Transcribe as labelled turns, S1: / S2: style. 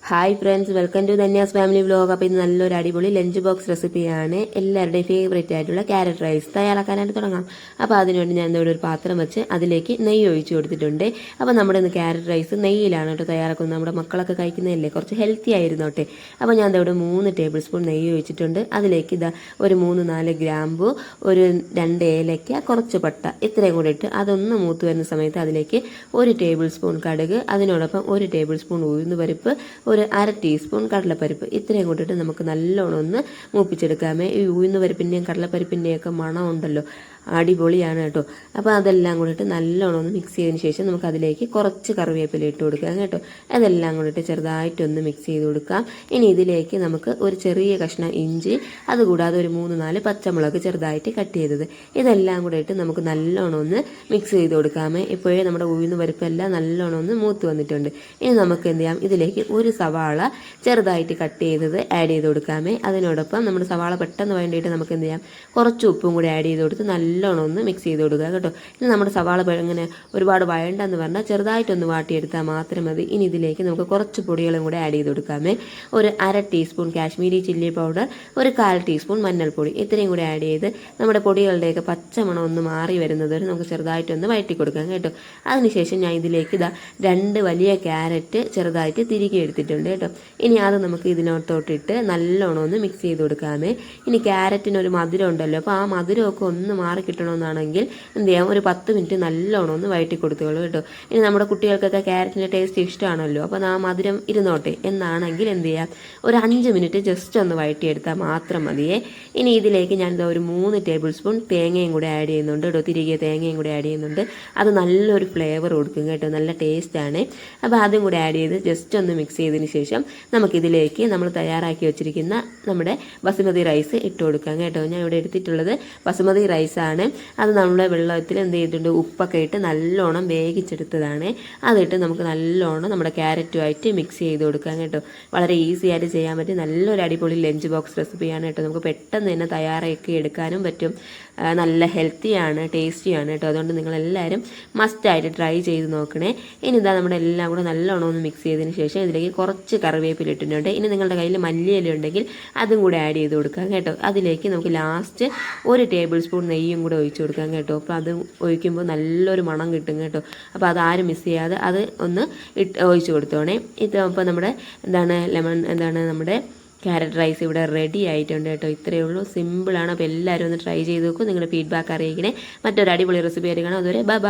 S1: Hi friends, welcome to Dhanya's family vlog. അപ്പോൾ ഇന്ന് നല്ലൊരു അടിപൊളി ലഞ്ച് ബോക്സ് റെസിപ്പിയാണ്. എല്ലാവരുടെയും ഫേവറേറ്റ് ആയിട്ടുള്ള ക്യാരറ്റ് റൈസ് തയ്യാറാക്കാനായിട്ട് തുടങ്ങാം. അപ്പോൾ അതിനുവേണ്ടി ഞാൻ ഇവിടെ ഒരു പാത്രം വെച്ച് അതിലേക്ക് നെയ്യ് ഒഴിച്ച് കൊടുത്തിട്ടുണ്ട്. അപ്പോൾ നമ്മുടെ ഇന്ന് ക്യാരറ്റ് റൈസ് നെയ്യിലാണ് കേട്ടോ തയ്യാറാക്കുന്നത്. നമ്മുടെ മക്കളൊക്കെ കഴിക്കുന്നതല്ലേ, കുറച്ച് ഹെൽത്തി ആയിരുന്നോട്ടെ. അപ്പോൾ ഞാൻ ഇവിടെ 3 ടേബിൾ സ്പൂൺ നെയ്യ് ഒഴിച്ചിട്ടുണ്ട്. അതിലേക്ക് ഇതാ ഒരു 3-4 ഗ്രാമ്പു, ഒരു 2 ഏലക്ക, കുറച്ച് പട്ട, ഇത്രയും കൂടി ഇട്ട് അതൊന്ന് മൂത്ത് വരുന്ന സമയത്ത് അതിലേക്ക് 1 ടേബിൾ സ്പൂൺ കടുക്, അതിനോടൊപ്പം 1 ടേബിൾ സ്പൂൺ ഉഴുന്ന് പരിപ്പ്, ഒരു 1/2 ടീസ്പൂൺ കടലപ്പരിപ്പ്, ഇത്രയും കൂട്ടിയിട്ട് നമുക്ക് നല്ലോണം ഒന്ന് മൂപ്പിച്ചെടുക്കാമേ. ഈ ഉഴുന്ന് പരിപ്പിൻ്റെയും കടലപ്പരിപ്പിൻ്റെയൊക്കെ മണം ഉണ്ടല്ലോ, അടിപൊളിയാണ് കേട്ടോ. അപ്പോൾ അതെല്ലാം കൂടിയിട്ട് നല്ലോണം ഒന്ന് മിക്സ് ചെയ്തതിന് ശേഷം നമുക്ക് അതിലേക്ക് കുറച്ച് കറിവേപ്പില ഇട്ട് കൊടുക്കാം കേട്ടോ. അതെല്ലാം കൂടിയിട്ട് ചെറുതായിട്ടൊന്ന് മിക്സ് ചെയ്ത് കൊടുക്കാം. ഇനി ഇതിലേക്ക് നമുക്ക് ഒരു ചെറിയ കഷ്ണം ഇഞ്ചി, അതുകൂടാതെ ഒരു 3-4 പച്ചമുളക് ചെറുതായിട്ട് കട്ട് ചെയ്തത്, ഇതെല്ലാം കൂടെ ഇട്ട് നമുക്ക് നല്ലോണം ഒന്ന് മിക്സ് ചെയ്ത് കൊടുക്കാമേ. ഇപ്പോഴേ നമ്മുടെ ഉഴുന്ന് പരിപ്പെല്ലാം നല്ലോണം ഒന്ന് മൂത്ത് വന്നിട്ടുണ്ട്. ഇനി നമുക്ക് എന്ത് ചെയ്യാം, ഇതിലേക്ക് ഒരു സവാള ചെറുതായിട്ട് കട്ട് ചെയ്തത് ആഡ് ചെയ്ത് കൊടുക്കാമേ. അതിനോടൊപ്പം നമ്മുടെ സവാള പെട്ടെന്ന് വേണ്ടിയിട്ട് നമുക്ക് എന്ത് ചെയ്യാം, കുറച്ച് ഉപ്പും കൂടി ആഡ് ചെയ്ത് കൊടുത്ത് നല്ലോണം ഒന്ന് മിക്സ് ചെയ്ത് കൊടുക്കുക കേട്ടോ. ഇനി നമ്മുടെ സവാള ഇങ്ങനെ ഒരുപാട് വഴണ്ടെന്ന് പറഞ്ഞാൽ ചെറുതായിട്ടൊന്ന് വാട്ടിയെടുത്താൽ മാത്രം മതി. ഇനി ഇതിലേക്ക് നമുക്ക് കുറച്ച് പൊടികളും കൂടെ ആഡ് ചെയ്ത് കൊടുക്കാമേ. ഒരു 1/2 ടീസ്പൂൺ കാശ്മീരി ചില്ലി പൗഡർ, ഒരു 1/4 ടീസ്പൂൺ മഞ്ഞൾപ്പൊടി, ഇത്രയും കൂടി ആഡ് ചെയ്ത് നമ്മുടെ പൊടികളുടെയൊക്കെ പച്ചമണം ഒന്ന് മാറി വരുന്നത് വരെ നമുക്ക് ചെറുതായിട്ടൊന്ന് വഴറ്റി കൊടുക്കാം കേട്ടോ. അതിനുശേഷം ഞാൻ ഇതിലേക്ക് ഇതാ 2 വലിയ ക്യാരറ്റ് ചെറുതായിട്ട് തിരികെ എടുത്തിട്ടുണ്ട് കേട്ടോ. ഇനി അത് നമുക്ക് ഇതിനോട്ടോട്ടിട്ട് നല്ലോണം ഒന്ന് മിക്സ് ചെയ്ത് കൊടുക്കാമേ. ഇനി ക്യാരറ്റിനൊരു മധുരം ഉണ്ടല്ലോ, അപ്പോൾ ആ മധുരമൊക്കെ ഒന്ന് മാറി കിട്ടണമെന്നാണെങ്കിൽ എന്ത് ചെയ്യാം, ഒരു 10 മിനിറ്റ് നല്ലോണം ഒന്ന് വഴറ്റി കൊടുത്തോളൂ കേട്ടോ. ഇനി നമ്മുടെ കുട്ടികൾക്കൊക്കെ ക്യാരറ്റിൻ്റെ ടേസ്റ്റ് ഇഷ്ടമാണല്ലോ, അപ്പോൾ ആ മധുരം ഇരുന്നോട്ടെ എന്നാണെങ്കിൽ എന്ത് ചെയ്യാം, ഒരു 5 മിനിറ്റ് ജസ്റ്റ് ഒന്ന് വഴറ്റിയെടുത്താൽ മാത്രം മതിയേ. ഇനി ഇതിലേക്ക് ഞാൻ ഒരു 3 ടേബിൾ സ്പൂൺ തേങ്ങയും കൂടെ ആഡ് ചെയ്യുന്നുണ്ട് കേട്ടോ. തിരികെ തേങ്ങയും കൂടെ ആഡ് ചെയ്യുന്നുണ്ട്. അത് നല്ലൊരു ഫ്ലേവർ കൊടുക്കും കേട്ടോ, നല്ല ടേസ്റ്റാണ്. അപ്പോൾ അതും കൂടെ ആഡ് ചെയ്ത് ജസ്റ്റ് ഒന്ന് മിക്സ് ചെയ്തതിന് ശേഷം നമുക്കിതിലേക്ക് നമ്മൾ തയ്യാറാക്കി വെച്ചിരിക്കുന്ന നമ്മുടെ ബസുമതി റൈസ് ഇട്ട് കൊടുക്കാം കേട്ടോ. ഞാൻ ഇവിടെ എടുത്തിട്ടുള്ളത് ബസുമതി റൈസാണ്. അത് നമ്മുടെ വെള്ളത്തിൽ എന്ത് ചെയ്തിട്ടുണ്ട്, ഉപ്പൊക്കെ ഇട്ട് നല്ലോണം വേവിച്ചെടുത്തതാണ്. അതിട്ട് നമുക്ക് നല്ലോണം നമ്മുടെ ക്യാരറ്റുമായിട്ട് മിക്സ് ചെയ്ത് കൊടുക്കാം കേട്ടോ. വളരെ ഈസി ആയിട്ട് ചെയ്യാൻ പറ്റും നല്ലൊരു അടിപൊളി ലഞ്ച് ബോക്സ് റെസിപ്പിയാണ് കേട്ടോ. നമുക്ക് പെട്ടെന്ന് തന്നെ തയ്യാറാക്കി എടുക്കാനും പറ്റും. നല്ല ഹെൽത്തിയാണ്, ടേസ്റ്റിയാണ് കേട്ടോ. അതുകൊണ്ട് നിങ്ങളെല്ലാവരും മസ്റ്റായിട്ട് ട്രൈ ചെയ്ത് നോക്കണേ. ഇനി ഇതാ നമ്മുടെ എല്ലാം കൂടെ നല്ലോണം ഒന്ന് മിക്സ് ചെയ്തതിന് ശേഷം ഇതിലേക്ക് കുറച്ച് കറിവേപ്പില ഇട്ടിട്ടുണ്ട്. ഇനി നിങ്ങളുടെ കയ്യിൽ മല്ലിയില ഉണ്ടെങ്കിൽ അതും കൂടെ ആഡ് ചെയ്ത് കൊടുക്കാം കേട്ടോ. അതിലേക്ക് നമുക്ക് ലാസ്റ്റ് 1 ടേബിൾ സ്പൂൺ നെയ്യും കൂടെ ഒഴിച്ച് കൊടുക്കാം കേട്ടോ. അപ്പോൾ അത് ഒഴിക്കുമ്പോൾ നല്ലൊരു മണം കിട്ടും കേട്ടോ. അപ്പോൾ അതാരും മിസ് ചെയ്യാതെ അത് ഒന്ന് ഒഴിച്ച് കൊടുത്തോണേ. ഇപ്പോൾ നമ്മുടെ നമ്മുടെ ക്യാരറ്റ് റൈസ് ഇവിടെ റെഡി ആയിട്ടുണ്ട് കേട്ടോ. ഇത്രയേ ഉള്ളൂ, സിമ്പിളാണ്. അപ്പോൾ എല്ലാവരും ഒന്ന് ട്രൈ ചെയ്ത് നോക്കും. നിങ്ങളുടെ ഫീഡ്ബാക്ക് അറിയിക്കണേ. മറ്റൊരു അടിപൊളി റെസിപ്പി ആയിട്ട് കാണാം. അതുവരെ ബൈ ബൈ.